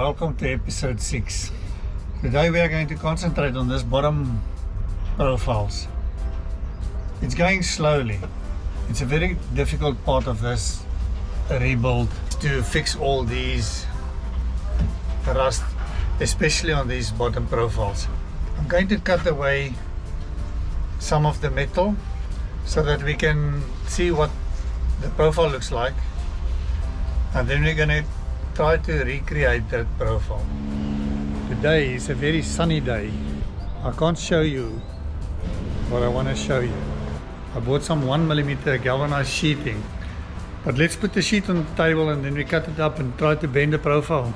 welcome to episode 6. Today we are going to concentrate on this bottom profiles. It's going slowly. It's a very difficult part of this rebuild to fix all these rust, especially on these bottom profiles. I'm going to cut away some of the metal so that we can see what the profile looks like, and then we're going to try to recreate that profile. Today is a very sunny day. I can't show you what I want to show you. I bought some 1mm galvanized sheeting, but let's put the sheet on the table and then we cut it up and try to bend the profile.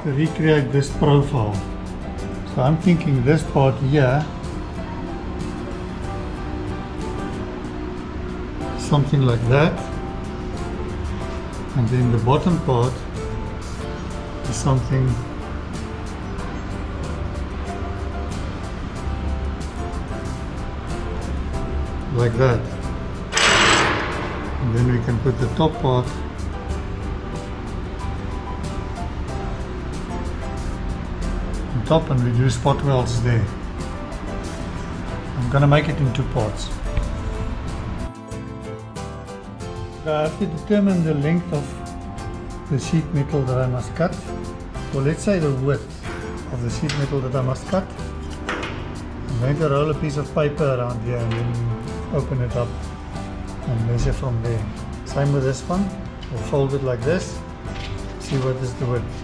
To recreate this profile. So I'm thinking this part here, something like that, and then the bottom part is something like that, and then we can put the top part top and we do spot welds there. I'm gonna make it in 2 parts. I have to determine the length of the sheet metal that I must cut, or let's say the width of the sheet metal that I must cut. I'm going to roll a piece of paper around here and then open it up and measure from there. Same with this one. We'll fold it like this, see what is the width.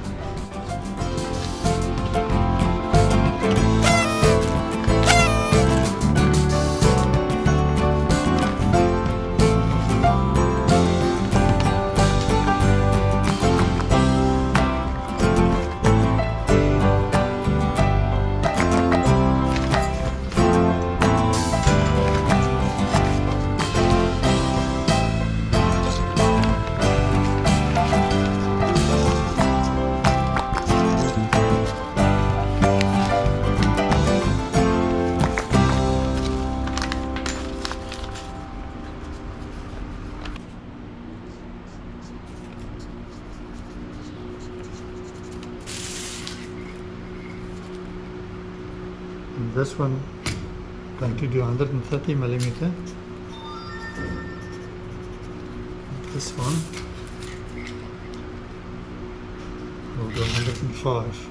And this one I'm going to do 130mm. This one will go 105.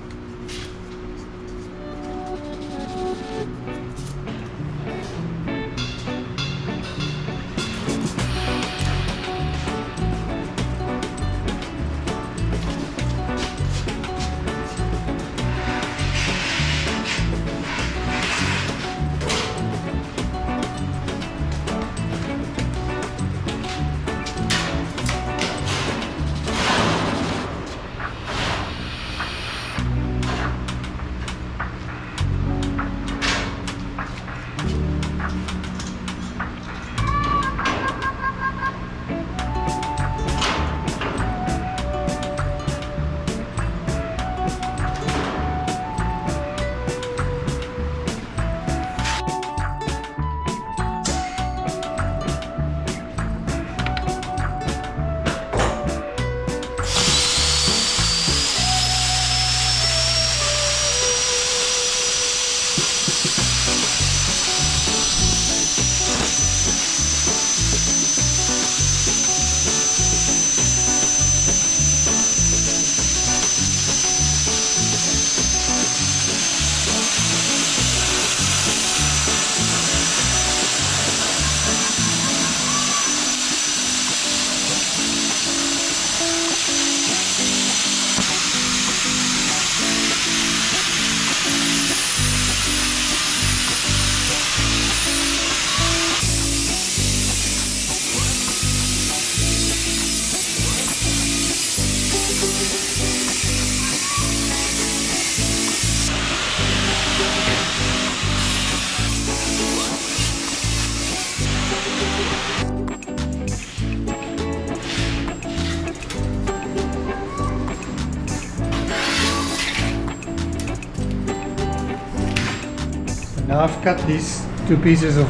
Now I've cut these two pieces of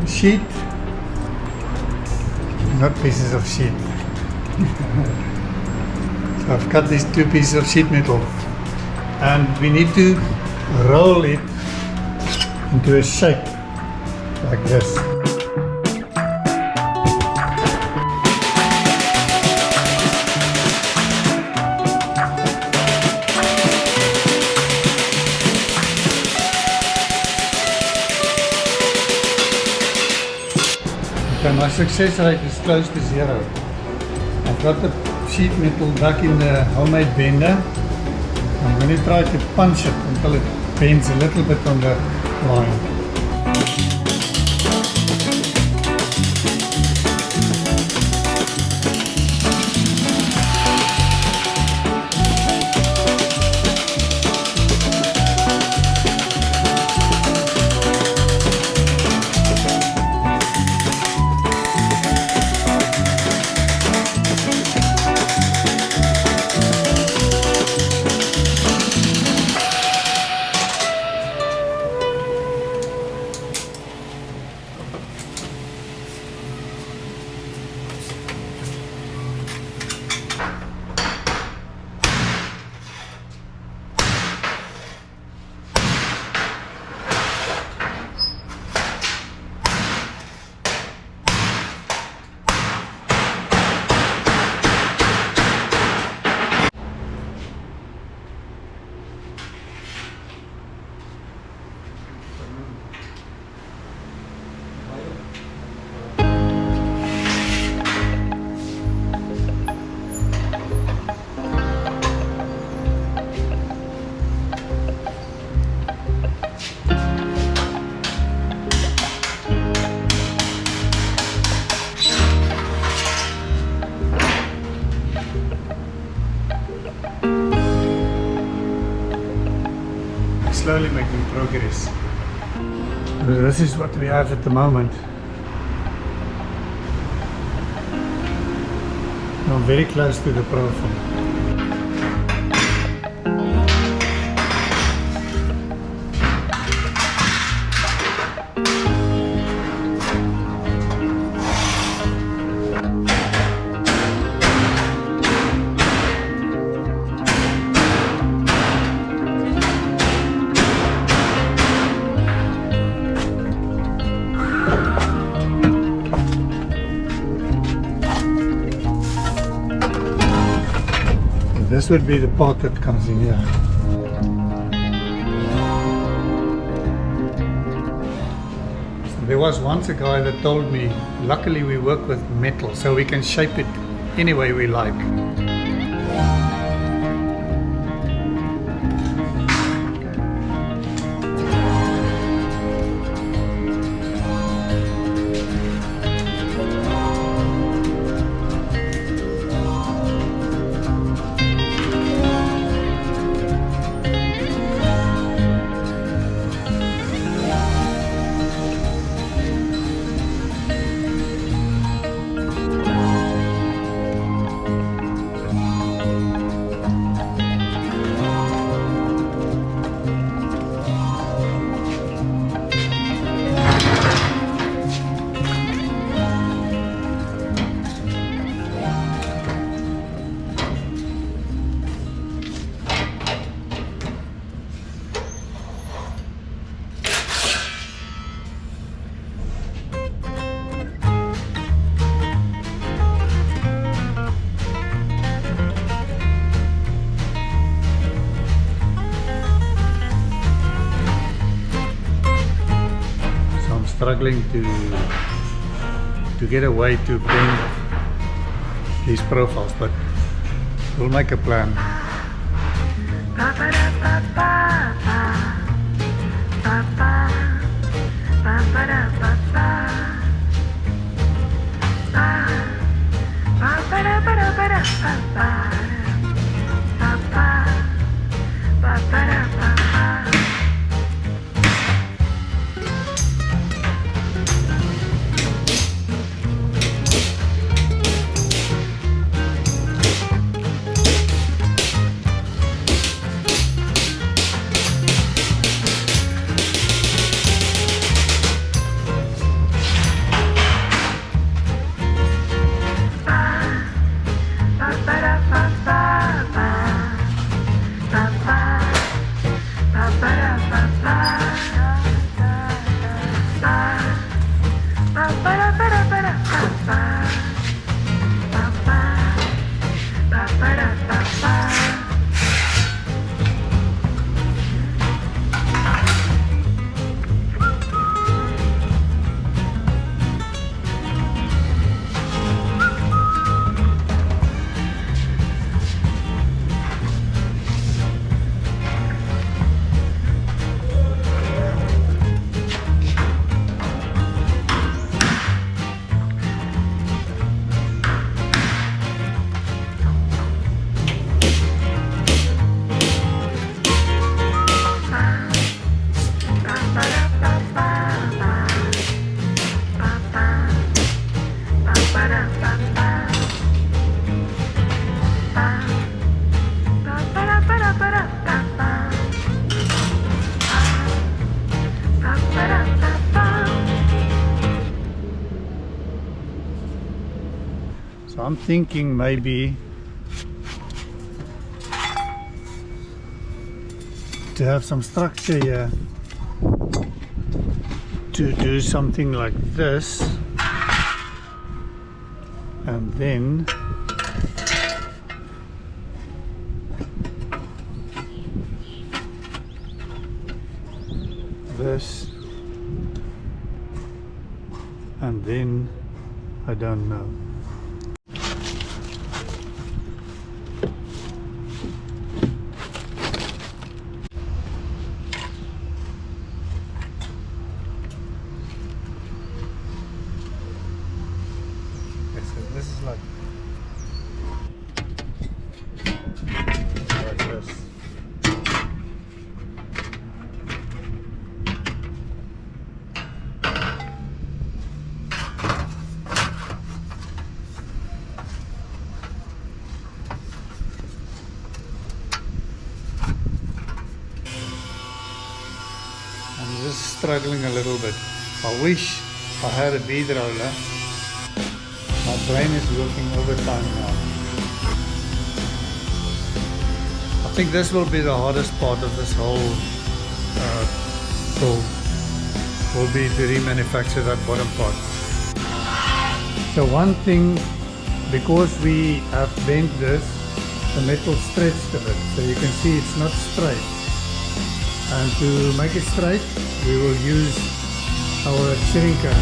sheet, not pieces of sheet. So I've cut these two pieces of sheet metal, and we need to roll it into a shape like this. Okay, my success rate is close to 0. I've got the sheet metal back in the homemade bender. I'm going to try to punch it until it bends a little bit on the line. Slowly making progress. This is what we have at the moment. I'm very close to the profile. This would be the part that comes in here. So there was once a guy that told me, luckily we work with metal, so we can shape it any way we like. Struggling to get a way to bend these profiles, but we'll make a plan. I'm thinking maybe to have some structure here, to do something like this, and then this, and then I don't know. Okay, so this is like this. I'm just struggling a little bit. I wish I had a bead roller. My brain is working overtime now. I think this will be the hardest part of this whole build. Will be to remanufacture that bottom part. So one thing, because we have bent this, the metal stretched a bit, so you can see it's not straight. And to make it straight, we will use our shrinker.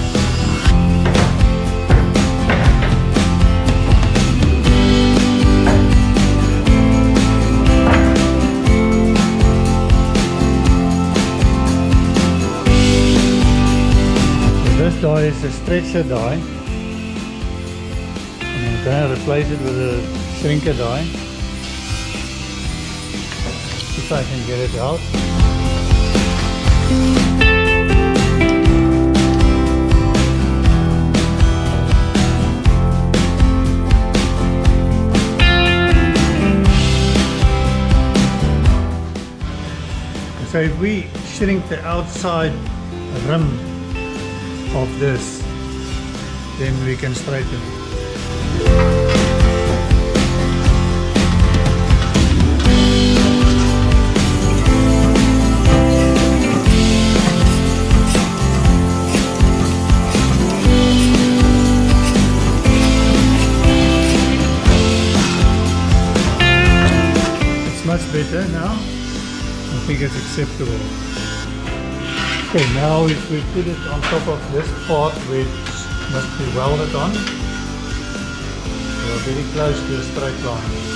So this die is a stretcher die. I'm going to replace it with a shrinker die. If I can get it out. So if we shrink the outside rim of this, then we can straighten it. Much better now. I think it's acceptable. Okay, now if we put it on top of this part which must be welded on, we're very close to a straight line.